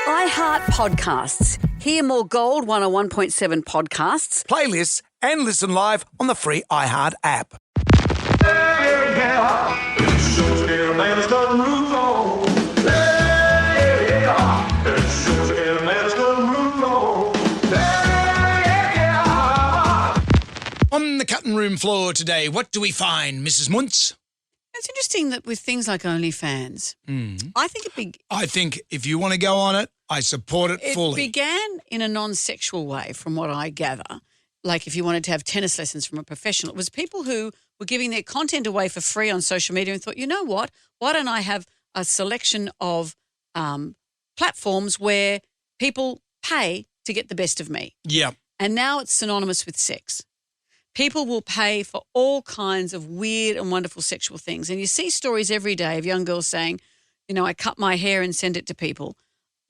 iHeart Podcasts. Hear more Gold 101.7 podcasts, playlists, and listen live on the free iHeart app. On the cutting room floor today, what do we find, Mrs. Muntz? It's interesting that with things like OnlyFans, I think if you want to go on it, I support it fully. It began in a non-sexual way, from what I gather. Like if you wanted to have tennis lessons from a professional, it was people who were giving their content away for free on social media and thought, you know what, why don't I have a selection of platforms where people pay to get the best of me? Yeah. And now it's synonymous with sex. People will pay for all kinds of weird and wonderful sexual things. And you see stories every day of young girls saying, you know, I cut my hair and send it to people.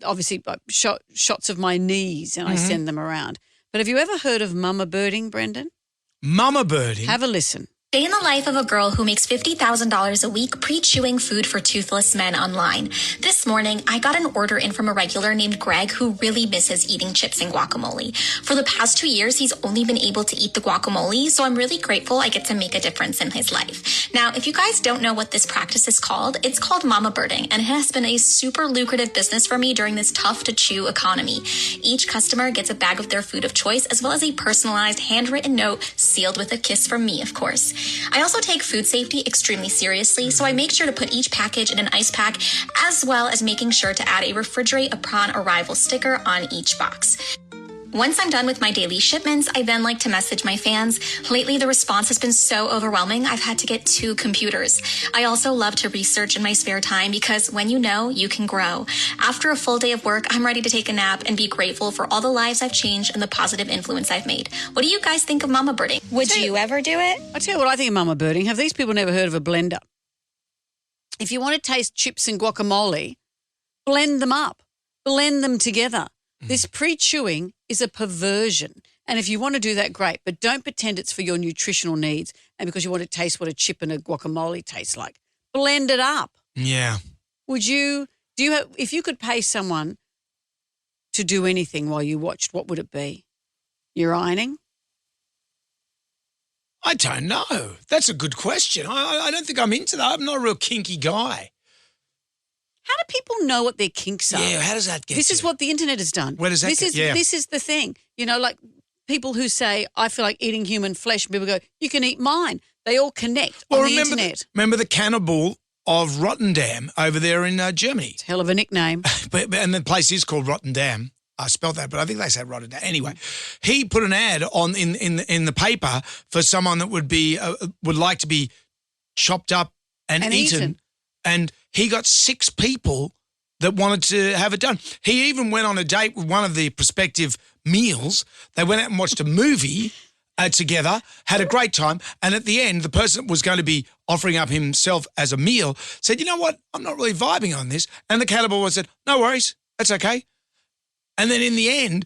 Obviously, shots of my knees and I send them around. But have you ever heard of mama birding, Brendan? Mama birding? Have a listen. Day in the life of a girl who makes $50,000 a week pre-chewing food for toothless men online. This morning, I got an order in from a regular named Greg who really misses eating chips and guacamole. For the past 2 years, he's only been able to eat the guacamole, so I'm really grateful I get to make a difference in his life. Now, if you guys don't know what this practice is called, it's called mama birding, and it has been a super lucrative business for me during this tough-to-chew economy. Each customer gets a bag of their food of choice, as well as a personalized handwritten note sealed with a kiss from me, of course. I also take food safety extremely seriously, so I make sure to put each package in an ice pack, as well as making sure to add a refrigerate upon arrival sticker on each box. Once I'm done with my daily shipments, I then like to message my fans. Lately, the response has been so overwhelming, I've had to get 2 computers. I also love to research in my spare time because when you know, you can grow. After a full day of work, I'm ready to take a nap and be grateful for all the lives I've changed and the positive influence I've made. What do you guys think of mama birding? Would you ever do it? I'll tell you what I think of mama birding. Have these people never heard of a blender? If you want to taste chips and guacamole, blend them up. Blend them together. This pre-chewing is a perversion. And if you want to do that, great. But don't pretend it's for your nutritional needs and because you want to taste what a chip and a guacamole tastes like. Blend it up. Yeah. If you could pay someone to do anything while you watched, what would it be? You're ironing? I don't know. That's a good question. I don't think I'm into that. I'm not a real kinky guy. How do people know what their kinks are? Yeah, how does that get This to? is what the internet has done. Where does that get? Yeah. This is the thing. You know, like people who say, I feel like eating human flesh, and people go, you can eat mine. They all connect on the internet. Remember the cannibal of Rotterdam over there in Germany? It's a hell of a nickname. And the place is called Rotterdam. I spelled that, but I think they say Rotterdam. Anyway, he put an ad on in the paper for someone that would like to be chopped up and eaten. And he got 6 people that wanted to have it done. He even went on a date with one of the prospective meals. They went out and watched a movie together, had a great time, and at the end, the person that was going to be offering up himself as a meal said, you know what, I'm not really vibing on this. And the cannibal said, no worries, that's okay. And then in the end,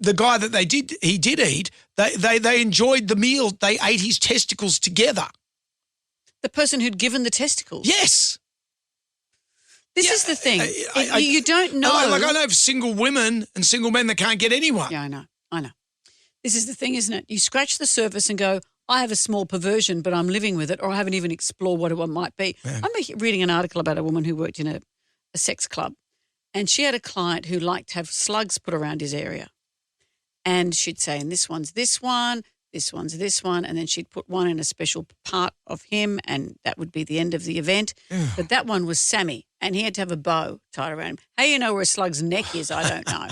the guy that he did eat, they enjoyed the meal. They ate his testicles together. The person who'd given the testicles? Yes. This is the thing. You don't know. I know of single women and single men that can't get anyone. Yeah, I know. This is the thing, isn't it? You scratch the surface and go, I have a small perversion, but I'm living with it, or I haven't even explored what it might be. Yeah. I'm reading an article about a woman who worked in a sex club, and she had a client who liked to have slugs put around his area. And she'd say, and this one's this one, this one's this one, and then she'd put one in a special part of him, and that would be the end of the event. But that one was Sammy, and he had to have a bow tied around him. How do you know where a slug's neck is? I don't know.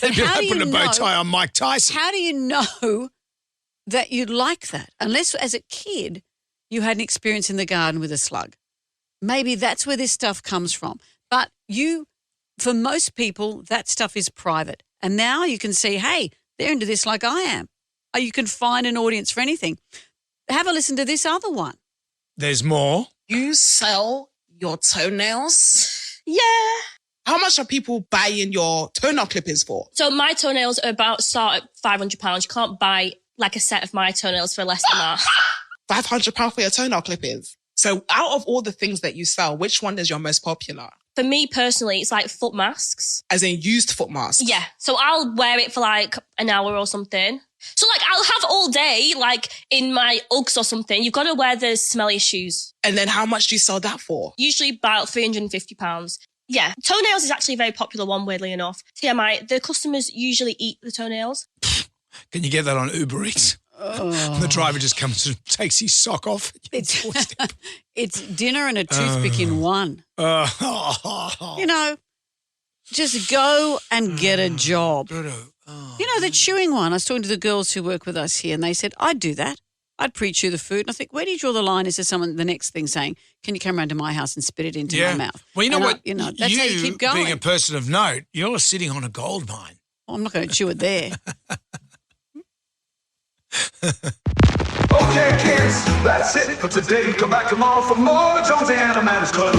They'd be like putting a bow tie on Mike Tyson. How do you know that you'd like that? Unless as a kid you had an experience in the garden with a slug. Maybe that's where this stuff comes from. But for most people, that stuff is private. And now you can see, hey, they're into this like I am. You can find an audience for anything. Have a listen to this other one. There's more. You sell your toenails? Yeah. How much are people buying your toenail clippers for? So my toenails start at £500. You can't buy like a set of my toenails for less than that. £500 for your toenail clippers. So out of all the things that you sell, which one is your most popular? For me personally, it's like foot masks. As in used foot masks? Yeah. So I'll wear it for like an hour or something. So like I'll have all day, like in my Uggs or something. You've got to wear the smelliest shoes. And then how much do you sell that for? Usually about £350. Yeah. Toenails is actually a very popular one, weirdly enough. TMI, the customers usually eat the toenails. Can you get that on Uber Eats? Oh. The driver just comes and takes his sock off. It's dinner and a toothpick in one. You know, just go and get a job. You know, the chewing one. I was talking to the girls who work with us here and they said, I'd do that. I'd pre-chew the food. And I think, where do you draw the line? Is there someone, the next thing saying, can you come around to my house and spit it into my mouth? Well, you know what? That's how you keep going. Being a person of note, you're sitting on a gold mine. Well, I'm not going to chew it there. Okay, kids, that's it for today. Come back tomorrow for more Jonesy Amanda's Club.